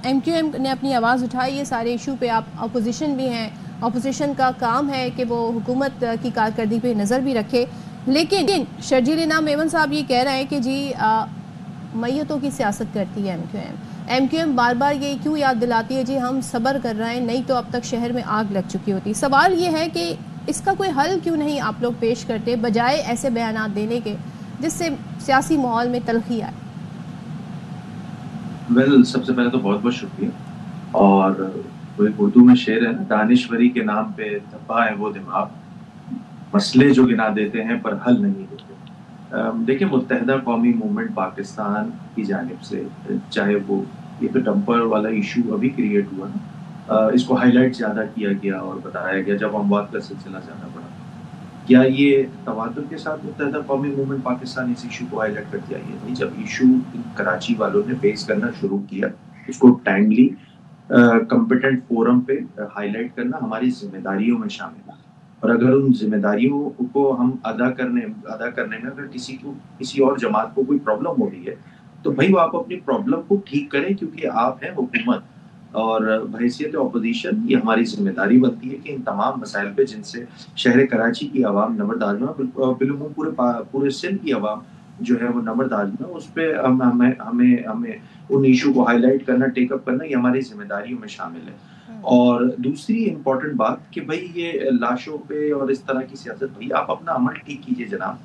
M Q M نے اپنی آواز اٹھائی ہے سارے ایشو پہ. آپ اپوزیشن بھی ہیں, اپوزیشن کا کام ہے کہ وہ حکومت کی کارکردگی پہ نظر بھی رکھے, لیکن شرجیل انعام میمن صاحب یہ کہہ رہے ہیں کہ جی میتوں کی سیاست کرتی ہے M Q M. M Q M بار بار یہ کیوں یاد دلاتی ہے جی ہم صبر کر رہے ہیں, نہیں تو اب تک شہر میں آگ لگ چکی ہوتی. سوال یہ ہے کہ اس کا کوئی حل کیوں نہیں آپ لوگ پیش کرتے بجائے ایسے بیانات دینے کے جس سے سیاسی ماحول میں تلخی آئے؟ سب سے پہلے تو بہت بہت شکریہ. اور وہ ایک اردو میں شعر ہے نا, دانشوری کے نام پہ دبا ہے وہ دماغ, مسئلے جو گنا دیتے ہیں پر حل نہیں دیتے. دیکھیں, متحدہ قومی موومنٹ پاکستان کی جانب سے, چاہے وہ یہ تو ڈمپر والا ایشو ابھی کریٹ ہوا نا, اس کو ہائی لائٹ زیادہ کیا گیا اور بتایا گیا جب اموات کا سلسلہ زیادہ بڑھا. کیا یہ تواتر کے ساتھ متحدہ قومی موومنٹ پاکستان اس ایشو کو ہائی لائٹ کرتی آئی ہے؟ جب ایشو کراچی والوں نے فیس کرنا شروع کیا, اس کو ٹائملی کمپیٹنٹ فورم پہ ہائی لائٹ کرنا ہماری ذمہ داریوں میں شامل ہے. اور اگر ان ذمہ داریوں کو ہم ادا کرنے میں اگر کسی اور جماعت کو کوئی پرابلم ہو رہی ہے تو بھائی وہ آپ اپنی پرابلم کو ٹھیک کریں, کیونکہ آپ ہیں حکومت. اور بحیثیت اپوزیشن یہ ہماری ذمہ داری بنتی ہے کہ ان تمام مسائل پہ جن سے شہر کراچی کی عوام نبردار ہے, بالعموم پورے سندھ کی عوام جو ہے وہ نبردار ہے, اس پہ ہمیں ان ایشو کو ہائی لائٹ کرنا, ٹیک اپ کرنا, یہ ہماری ذمہ داریوں میں شامل ہے. اور دوسری امپورٹنٹ بات کہ بھائی یہ لاشوں پہ اور اس طرح کی سیاست, بھائی آپ اپنا عمل ٹھیک کیجیے جناب.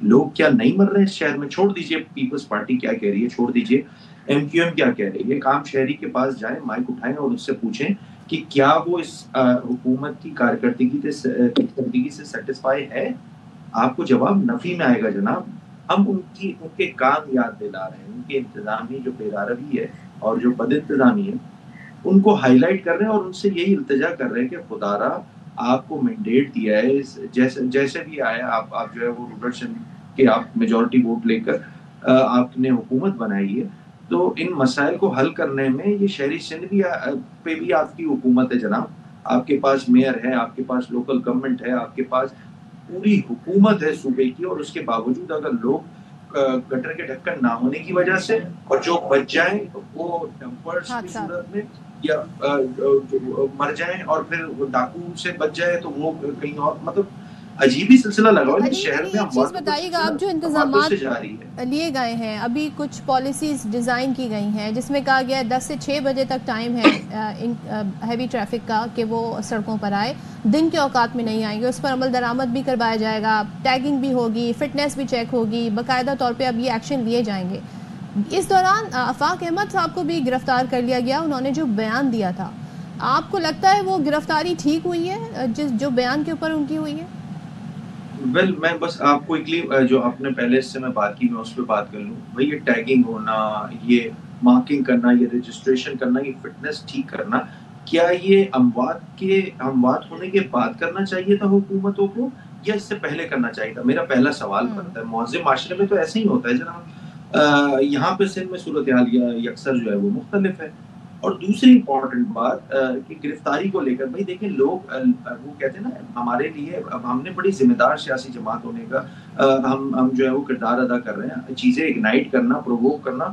لوگ کیا نہیں مر رہے اس شہر میں؟ چھوڑ دیجیے پیپلز پارٹی کیا کہہ رہی ہے, چھوڑ دیجیے ایم کیو ایم کیا کہہ رہی ہے. ایک عام شہری کے پاس جائیں, مائک اٹھائیں اور اس سے پوچھیں کہ کیا وہ اس حکومت کی کارکردگی سے سیٹسفائی ہے. آپ کو جواب نفی میں آئے گا جناب. ہم ان کے کام یاد دلا رہے ہیں, ان کے انتظامی جو بے روی ہے اور جو بد انتظامی ہے ان کو ہائی لائٹ کر رہے ہیں, اور ان سے یہی التجا کر رہے ہیں کہ خدا را آپ کو مینڈیٹ دیا ہے, جیسے بھی آیا آپ جو ہے وہ روٹیشن کے آپ میجورٹی ووٹ لے کر آپ نے حکومت بنائی ہے, تو ان مسائل کو حل کرنے میں یہ شہری سندھ پہ بھی آپ کی حکومت ہے جناب. آپ کے پاس میئر ہے, آپ کے پاس لوکل گورنمنٹ ہے, آپ کے پاس پوری حکومت ہے صوبے کی, اور اس کے باوجود اگر لوگ گٹر کے ڈھکن نہ ہونے کی وجہ سے اور جو بچ جائیں وہ ڈمپرز کی صورت میں یا مر جائیں اور پھر وہ ڈاکو سے بچ جائے تو وہ کہیں اور, مطلب عجیب ہی سلسلہ لگا ہوا ہے شہر میں. ایک چیز بتائیے گا, آپ جو انتظامات لیے گئے ہیں, ابھی کچھ پالیسیز ڈیزائن کی گئی ہیں جس میں کہا گیا ہے 10 سے 6 بجے تک ٹائم ہے ہیوی ٹریفک کا کہ وہ سڑکوں پر آئے, دن کے اوقات میں نہیں آئیں گے. اس پر عمل درآمد بھی کروایا جائے گا, ٹیگنگ بھی ہوگی, فٹنس بھی چیک ہوگی, باقاعدہ طور پہ اب یہ ایکشن لیے جائیں گے. اس دوران آفاق احمد صاحب کو بھی گرفتار کر لیا گیا, انہوں نے جو بیان دیا تھا, آپ کو لگتا ہے وہ گرفتاری ٹھیک ہوئی ہے جو بیان کے اوپر ان کی ہوئی ہے؟ میں بس آپ کو جو آپ نے پہلے اس سے میں بات کی میں اس پہ بات کر لوں. بھائی یہ ٹیگنگ ہونا, یہ مارکنگ کرنا, یہ رجسٹریشن کرنا, یہ فٹنس ٹھیک کرنا, کیا یہ اموات ہونے کے بعد کرنا چاہیے تھا حکومتوں کو یا اس سے پہلے کرنا چاہیے تھا؟ میرا پہلا سوال بنتا ہے. معظم معاشرے میں تو ایسے ہی ہوتا ہے جناب. یہاں پہ سندھ میں صورتحال یکسر جو ہے وہ مختلف ہے. اور دوسری امپورٹنٹ بات کہ گرفتاری کو لے کر, بھائی دیکھیں لوگ وہ کہتے ہیں نا, ہمارے لیے ہم نے بڑی ذمہ دار سیاسی جماعت ہونے کا ہم جو ہے وہ کردار ادا کر رہے ہیں. چیزیں اگنائٹ کرنا, پرووک کرنا,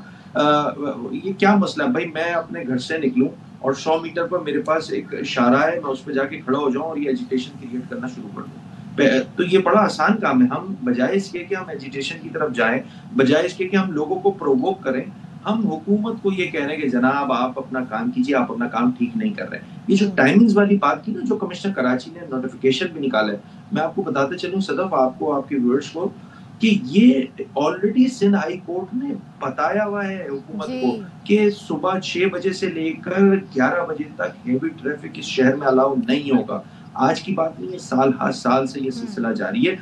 یہ کیا مسئلہ ہے؟ بھائی میں اپنے گھر سے نکلوں اور 100 میٹر پر میرے پاس ایک اشارہ ہے, میں اس پہ جا کے کھڑا ہو جاؤں اور یہ ایجیٹیشن کریٹ کرنا شروع کر دوں, تو یہ بڑا آسان کام ہے. ہم بجائے اس کے کہ ہم ایجیٹیشن کی طرف جائیں, بجائے اس کے کہ ہم لوگوں کو پرووک کریں, ہم حکومت کو یہ کہہ رہے ہیں کہ جناب آپ اپنا کام کیجیے, آپ اپنا کام ٹھیک نہیں کر رہے ہیں. یہ جو ٹائمنگز والی بات کی نا, جو کمشنر کراچی نے نوٹیفیکیشن بھی نکالا ہے, میں آپ کو بتاتے چلوں صدف, آپ کو, آپ کے ویورز کو, کہ یہ آلریڈی سندھ ہائی کورٹ نے بتایا ہوا ہے حکومت کو کہ صبح 6 بجے سے لے کر 11 بجے تک ہیوی ٹریفک اس شہر میں الاؤ نہیں ہوگا. آج کی بات نہیں ہے, سال ہر سال سے یہ سلسلہ جاری ہے.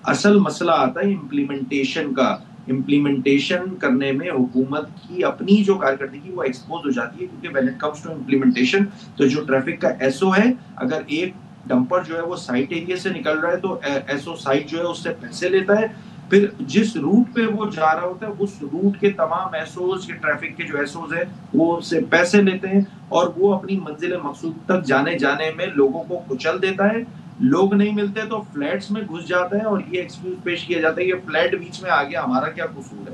اصل مسئلہ آتا ہے امپلیمنٹیشن کا. امپلیمنٹیشن کرنے میں حکومت کی اپنی جو کارکردگی وہ ایکسپوز ہو جاتی ہے, کیونکہ when it comes to implementation تو جو ٹریفک کا ایس او ہے, اگر ایک ڈمپر جو ہے وہ سائٹ ایریا سے نکل رہا ہے تو ایس او سائٹ جو ہے اس سے پیسے لیتا ہے, پھر جس روٹ پہ وہ جا رہا ہوتا ہے اس روٹ کے تمام ایس اوز کے ٹریفک کے جو ایس اوز ہیں وہ اس سے پیسے لیتے ہیں, اور وہ اپنی منزل مقصود تک جانے میں لوگوں کو کچل دیتا ہے. لوگ نہیں ملتے تو فلیٹس میں گھس جاتا ہے, اور یہ ایکسکیوز پیش کیا جاتا ہے کہ فلیٹ بیچ میں آ گیا, ہمارا کیا قصور ہے.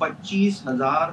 25,000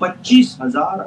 25,000